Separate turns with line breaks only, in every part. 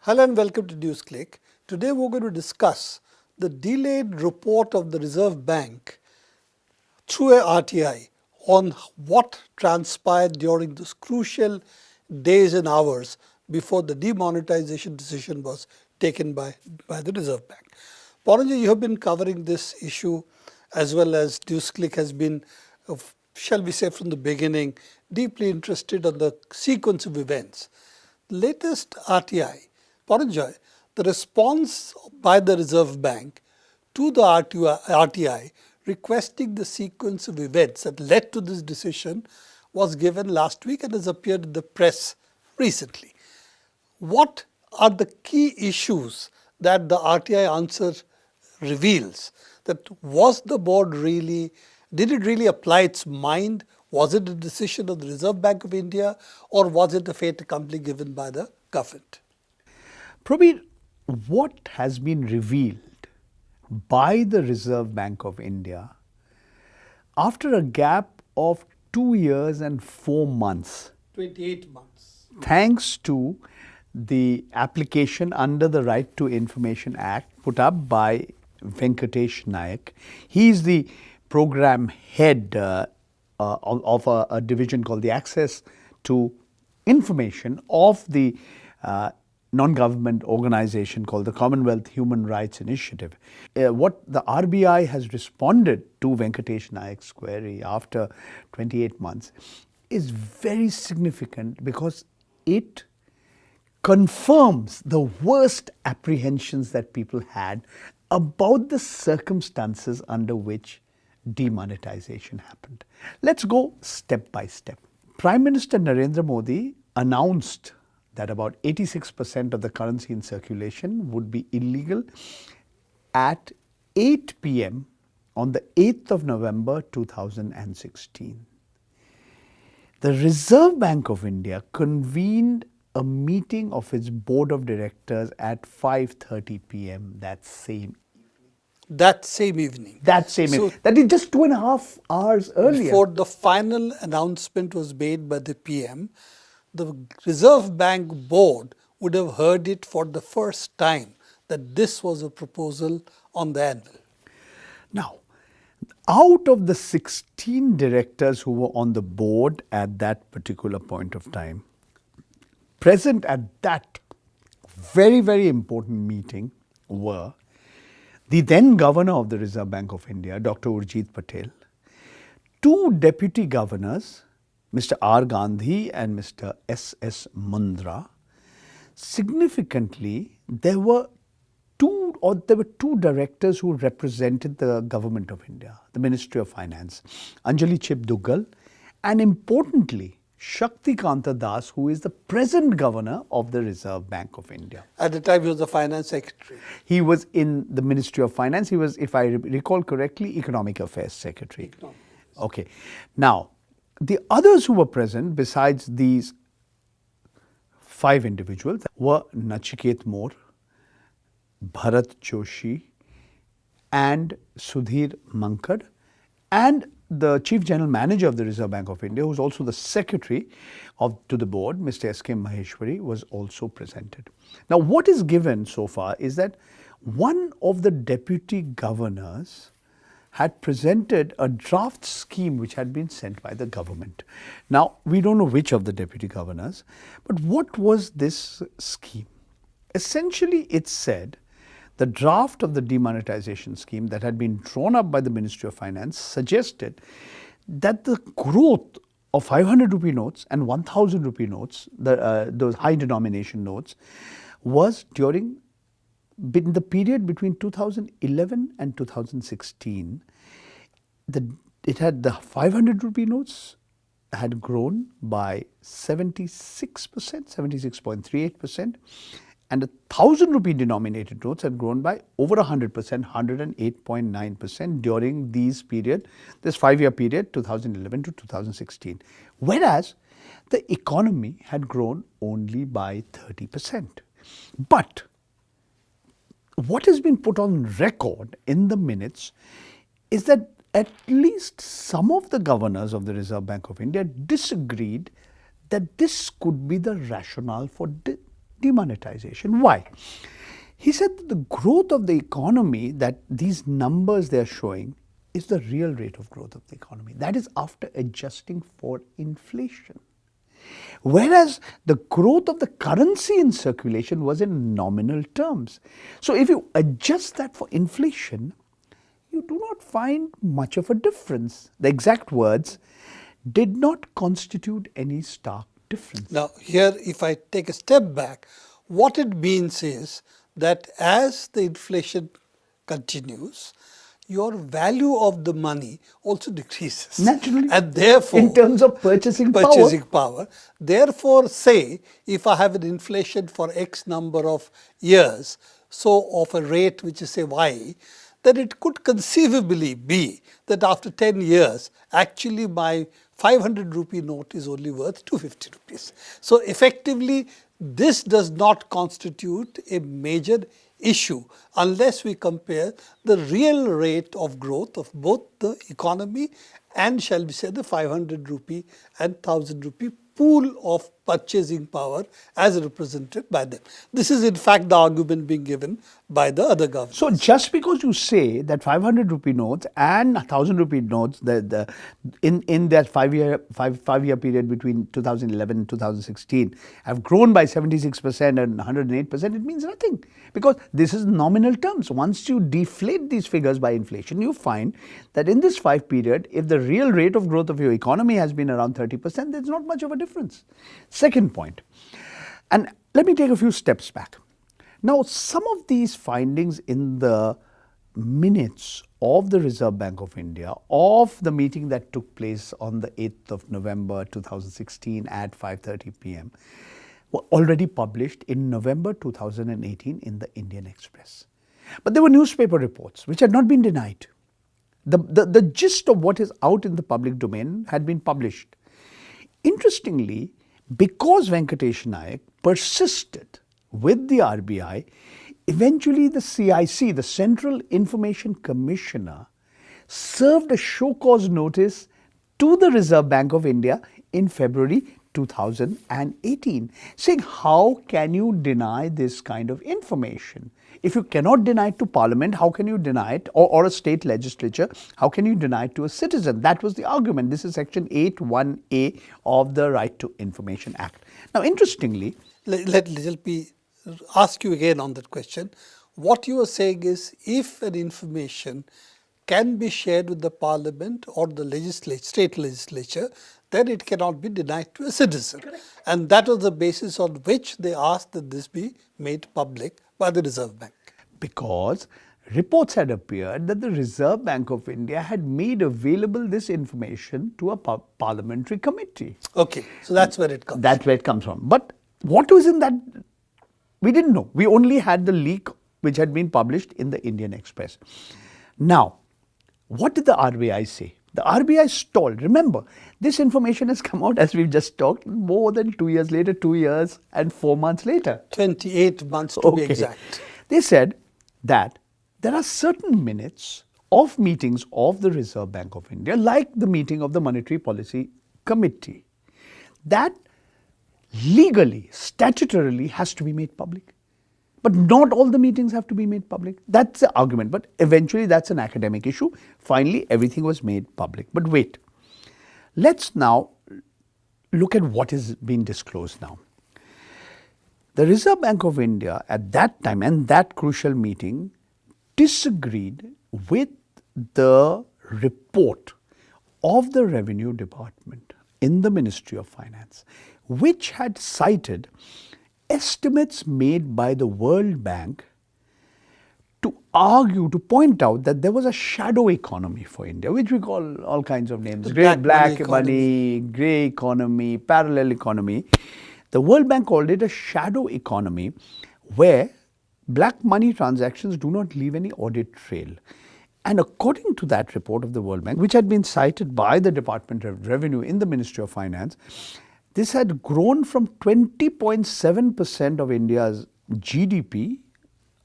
Hello and welcome to NewsClick. Today we're going to discuss the delayed report of the Reserve Bank through a RTI on what transpired during those crucial days and hours before the demonetization decision was taken by the Reserve Bank. Paranjay, you have been covering this issue as well as NewsClick has been, shall we say from the beginning, deeply interested on the sequence of events. Latest RTI, Paranjay, the response by the Reserve Bank to the RTI requesting the sequence of events that led to this decision was given last week and has appeared in the press recently. What are the key issues that the RTI answer reveals? That was the board really, did it really apply its mind? Was it a decision of the Reserve Bank of India or was it a fait accompli given by the government?
Prabir, what has been revealed by the Reserve Bank of India after a gap of 2 years and 4 months,
28 months.
Thanks to the application under the Right to Information Act put up by Venkatesh Nayak. He is the program head of a division called the Access to Information of the non-government organization called the Commonwealth Human Rights Initiative. What the RBI has responded to Venkatesh Nayak's query after 28 months is very significant because it confirms the worst apprehensions that people had about the circumstances under which demonetization happened. Let's go step by step. Prime Minister Narendra Modi announced that about 86% of the currency in circulation would be illegal at 8 p.m. on the 8th of November 2016. The Reserve Bank of India convened a meeting of its board of directors at 5:30 p.m. that same evening. That is just 2.5 hours earlier.
Before the final announcement was made by the PM, the Reserve Bank board would have heard it for the first time that this was a proposal on the anvil.
Now, out of the 16 directors who were on the board at that particular point of time, present at that very, very important meeting were the then Governor of the Reserve Bank of India, Dr. Urjit Patel, 2 deputy governors, Mr. R. Gandhi and Mr. S.S. Mundra. Significantly, there were two directors who represented the Government of India, the Ministry of Finance, Anjali Chip Duggal, and importantly, Shaktikanta Das, who is the present Governor of the Reserve Bank of India.
At the time, he was the Finance Secretary.
He was in the Ministry of Finance. He was, if I recall correctly, Economic Affairs Secretary. Okay. Now, the others who were present, besides these 5 individuals, were Nachiket More, Bharat Joshi, and Sudhir Mankad, and the Chief General Manager of the Reserve Bank of India, who is also the Secretary to the board, Mr. S.K. Maheshwari, was also presented. Now, what is given so far is that one of the deputy governors had presented a draft scheme which had been sent by the government. Now, we don't know which of the deputy governors, but what was this scheme? Essentially, it said the draft of the demonetization scheme that had been drawn up by the Ministry of Finance suggested that the growth of 500 rupee notes and 1000 rupee notes, those high denomination notes, was in the period between 2011 and 2016. It had the 500 rupee notes had grown by 76%, 76.38%, and 1,000 rupee denominated notes had grown by over 100%, 108.9% during this 5-year period, 2011 to 2016. Whereas the economy had grown only by 30%. But what has been put on record in the minutes is that at least some of the governors of the Reserve Bank of India disagreed that this could be the rationale for demonetization. Why? He said that the growth of the economy, that these numbers they are showing, is the real rate of growth of the economy. That is after adjusting for inflation. Whereas the growth of the currency in circulation was in nominal terms. So if you adjust that for inflation, you do not find much of a difference. The exact words, did not constitute any stark difference.
Now, here, if I take a step back, what it means is that as the inflation continues, your value of the money also decreases.
Naturally.
And therefore,
in terms of purchasing
power. Therefore, say, if I have an inflation for X number of years, so of a rate which is say Y, then it could conceivably be that after 10 years, actually my 500 rupee note is only worth 250 rupees. So effectively, this does not constitute a major issue unless we compare the real rate of growth of both the economy and, shall we say, the 500 rupee and 1000 rupee pool of purchasing power as represented by them. This is in fact the argument being given by the other governments.
So just because you say that 500 rupee notes and 1000 rupee notes, in that five-year period between 2011 and 2016 have grown by 76% and 108%, it means nothing, because this is nominal terms. Once you deflate these figures by inflation, you find that in this 5 period, if the real rate of growth of your economy has been around 30%, there's not much of a difference. Second point, and let me take a few steps back. Now, some of these findings in the minutes of the Reserve Bank of India of the meeting that took place on the 8th of November 2016 at 5:30 p.m. were already published in November 2018 in the Indian Express. But there were newspaper reports which had not been denied. The gist of what is out in the public domain had been published. Interestingly, because Venkatesh Naik persisted with the RBI, eventually the CIC, the Central Information Commissioner, served a show cause notice to the Reserve Bank of India in February 2018, saying, how can you deny this kind of information? If you cannot deny it to Parliament, how can you deny it, or a state legislature, how can you deny it to a citizen? That was the argument. This is Section 8(1)(a) of the Right to Information Act. Now, interestingly,
let me ask you again on that question. What you are saying is, if an information can be shared with the Parliament or the state legislature, then it cannot be denied to a citizen. Correct. And that was the basis on which they asked that this be made public by the Reserve Bank.
Because reports had appeared that the Reserve Bank of India had made available this information to a parliamentary committee.
Okay, so that's where it comes.
That's where it comes from. But what was in that, we didn't know. We only had the leak which had been published in the Indian Express. Now, what did the RBI say? The RBI stalled. Remember, this information has come out, as we've just talked, more than 2 years later, 2 years and 4 months later.
28 months to be exact.
They said that there are certain minutes of meetings of the Reserve Bank of India, like the meeting of the Monetary Policy Committee, that legally, statutorily has to be made public. But not all the meetings have to be made public. That's the argument. But eventually that's an academic issue. Finally, everything was made public. But wait, let's now look at what is being disclosed now. The Reserve Bank of India at that time and that crucial meeting disagreed with the report of the Revenue Department in the Ministry of Finance, which had cited estimates made by the World Bank to argue, to point out that there was a shadow economy for India, which we call all kinds of names, black money, grey economy, parallel economy. The World Bank called it a shadow economy where black money transactions do not leave any audit trail. And according to that report of the World Bank, which had been cited by the Department of Revenue in the Ministry of Finance, this had grown from 20.7% of India's GDP,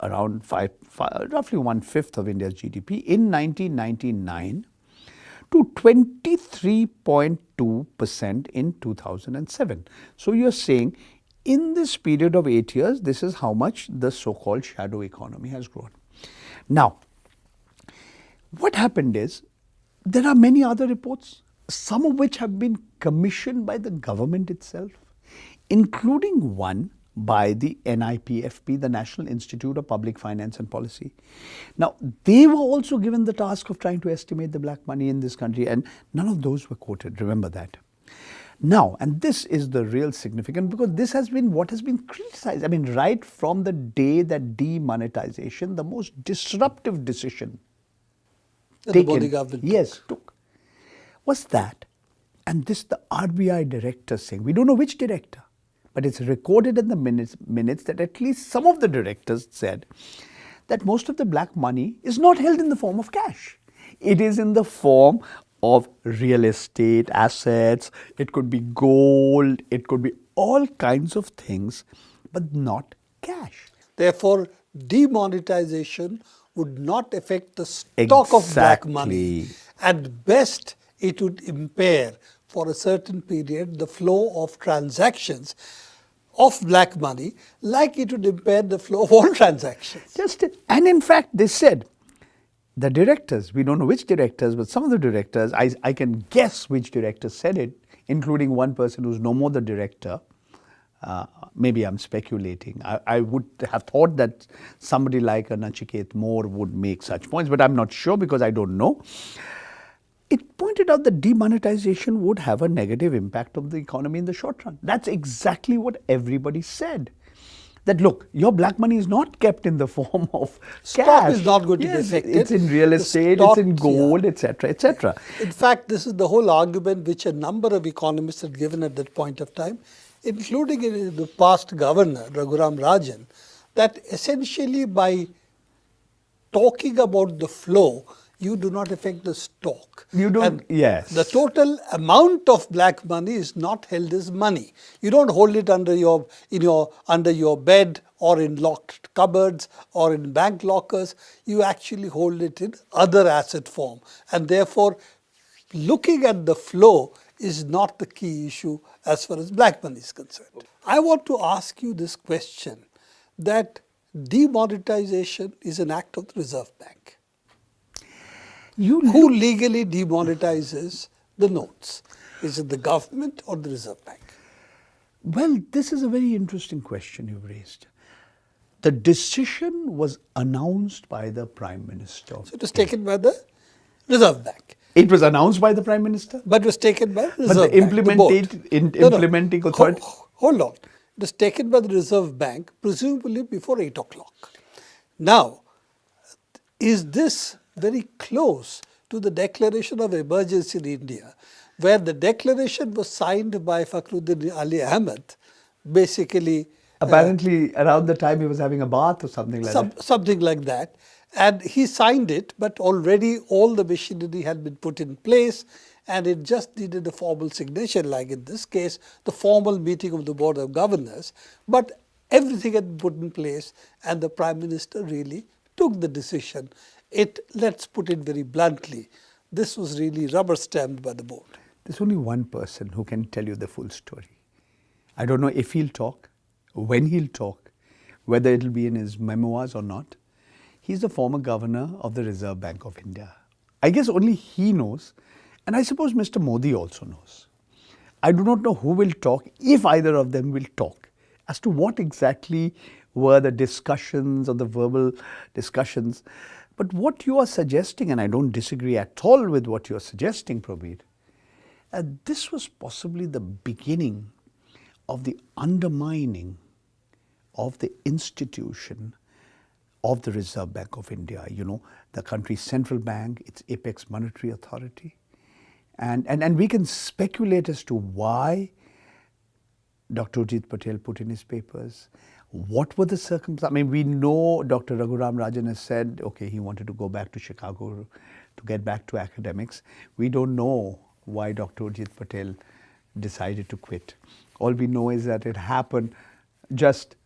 around roughly 1/5 of India's GDP in 1999, to 23.2% in 2007. So you're saying in this period of 8 years, this is how much the so-called shadow economy has grown. Now, what happened is, there are many other reports, some of which have been commissioned by the government itself, including one by the NIPFP, the National Institute of Public Finance and Policy. Now, they were also given the task of trying to estimate the black money in this country, and none of those were quoted, remember that. Now, and this is the real significance, because this has been what has been criticized. I mean, right from the day that demonetization, the most disruptive decision
The Modi government
took, was that, and this the RBI director saying, we don't know which director, but it's recorded in the minutes that at least some of the directors said that most of the black money is not held in the form of cash. It is in the form of real estate assets, it could be gold, it could be all kinds of things, but not cash.
Therefore, demonetization would not affect the stock of black money. At best, it would impair for a certain period the flow of transactions of black money, like it would impair the flow of all transactions.
And in fact, they said, the directors, we don't know which directors, but some of the directors, I can guess which directors said it, including one person who's no more the director. Maybe I'm speculating. I would have thought that somebody like a Nachiket Moore would make such points, but I'm not sure because I don't know. It pointed out that demonetization would have a negative impact on the economy in the short run. That's exactly what everybody said. That look, your black money is not kept in the form of
Stock
cash.
is not going to be affected.
It's in real estate,
stock,
it's in gold, etc., etc.
In fact, this is the whole argument which a number of economists had given at that point of time, including in the past governor, Raghuram Rajan, that essentially by talking about the flow, you do not affect the stock.
You don't,
and
yes.
The total amount of black money is not held as money. You don't hold it under your bed or in locked cupboards or in bank lockers. You actually hold it in other asset form. And therefore, looking at the flow is not the key issue as far as black money is concerned. I want to ask you this question, that demonetization is an act of the Reserve Bank. Who legally demonetizes the notes? Is it the government or the Reserve Bank?
Well, this is a very interesting question you've raised. The decision was announced by the Prime Minister.
So it was taken by the Reserve Bank.
It was announced by the Prime Minister?
But it was taken by the Reserve
But the
Bank,
implementing authority?
Hold on. It was taken by the Reserve Bank, presumably before 8 o'clock. Now, is this very close to the declaration of emergency in India, where the declaration was signed by Fakhruddin Ali Ahmed, basically.
Apparently around the time he was having a bath or something like that.
Something like that. And he signed it, but already all the machinery had been put in place and it just needed a formal signature, like in this case, the formal meeting of the Board of Governors. But everything had been put in place and the Prime Minister really took the decision. Let's put it very bluntly, this was really rubber stamped by the board.
There's only one person who can tell you the full story. I don't know if he'll talk, when he'll talk, whether it'll be in his memoirs or not. He's the former governor of the Reserve Bank of India. I guess only he knows, and I suppose Mr. Modi also knows. I do not know who will talk, if either of them will talk, as to what exactly were the discussions or the verbal discussions. But what you are suggesting, and I don't disagree at all with what you are suggesting, Prabir, this was possibly the beginning of the undermining of the institution of the Reserve Bank of India, the country's central bank, its apex monetary authority. And we can speculate as to why Dr. Urjit Patel put in his papers. What were the circumstances? I mean, we know Dr. Raghuram Rajan has said, okay, he wanted to go back to Chicago to get back to academics. We don't know why Dr. Urjit Patel decided to quit. All we know is that it happened just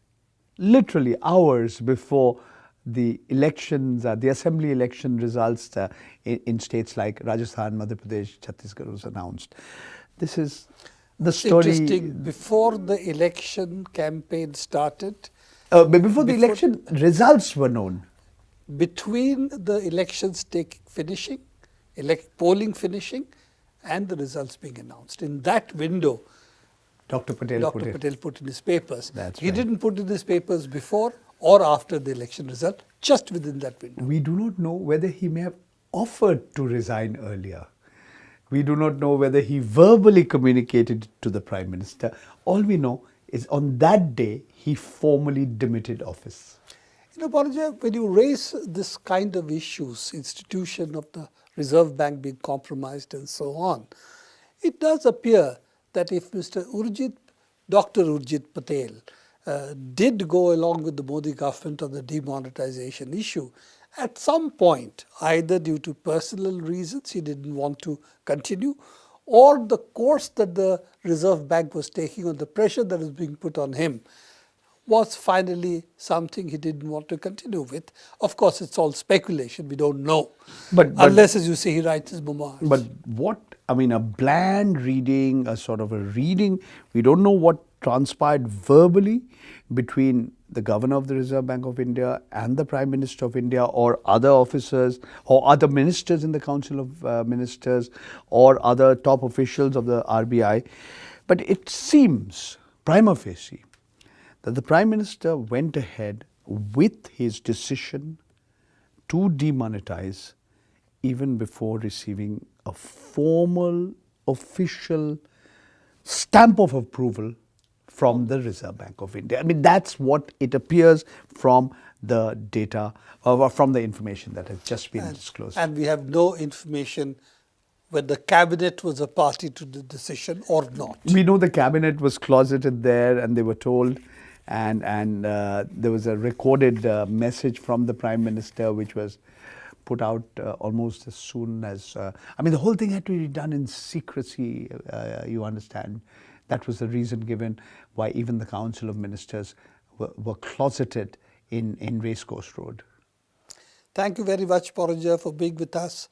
literally hours before the elections, the assembly election results in states like Rajasthan, Madhya Pradesh, Chhattisgarh was announced. This is the
It's
story.
interesting, before the election campaign started,
But before the
before-
election results were known.
between the elections finishing, polling finishing, and the results being announced. In that window,
Dr. Patel
Dr.
put it.
Patel put in his papers.
That's
He
right.
didn't put in his papers before or after the election result, just within that window.
We do not know whether he may have offered to resign earlier. We do not know whether he verbally communicated it to the Prime Minister. All we know is on that day, he formally demitted office.
You know, Balaji, when you raise this kind of issues, institution of the Reserve Bank being compromised and so on, it does appear that if Dr. Urjit Patel did go along with the Modi government on the demonetization issue, at some point, either due to personal reasons, he didn't want to continue, or the course that the Reserve Bank was taking on the pressure that was being put on him was finally something he didn't want to continue with. Of course, it's all speculation. We don't know.
But-
unless, as you say, he writes his memoirs.
But what, I mean, a bland reading, a sort of a reading, we don't know what transpired verbally between the Governor of the Reserve Bank of India and the Prime Minister of India, or other officers or other ministers in the Council of Ministers, or other top officials of the RBI. But it seems, prima facie, that the Prime Minister went ahead with his decision to demonetize even before receiving a formal, official stamp of approval from the Reserve Bank of India. I mean, that's what it appears from the data, or from the information that has just been disclosed.
And we have no information whether the cabinet was a party to the decision or not.
We know the cabinet was closeted there, and they were told, and there was a recorded message from the Prime Minister which was put out almost as soon as, I mean, the whole thing had to be done in secrecy, you understand. That was the reason given why even the Council of Ministers were closeted in Racecourse Road.
Thank you very much, Poranja, for being with us.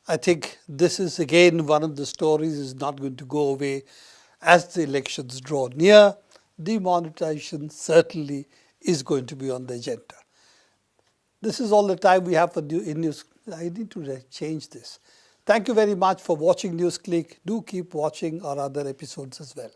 I think this is again one of the stories is not going to go away as the elections draw near. Demonetization certainly is going to be on the agenda. This is all the time we have for news. I need to change this. Thank you very much for watching NewsClick. Do keep watching our other episodes as well.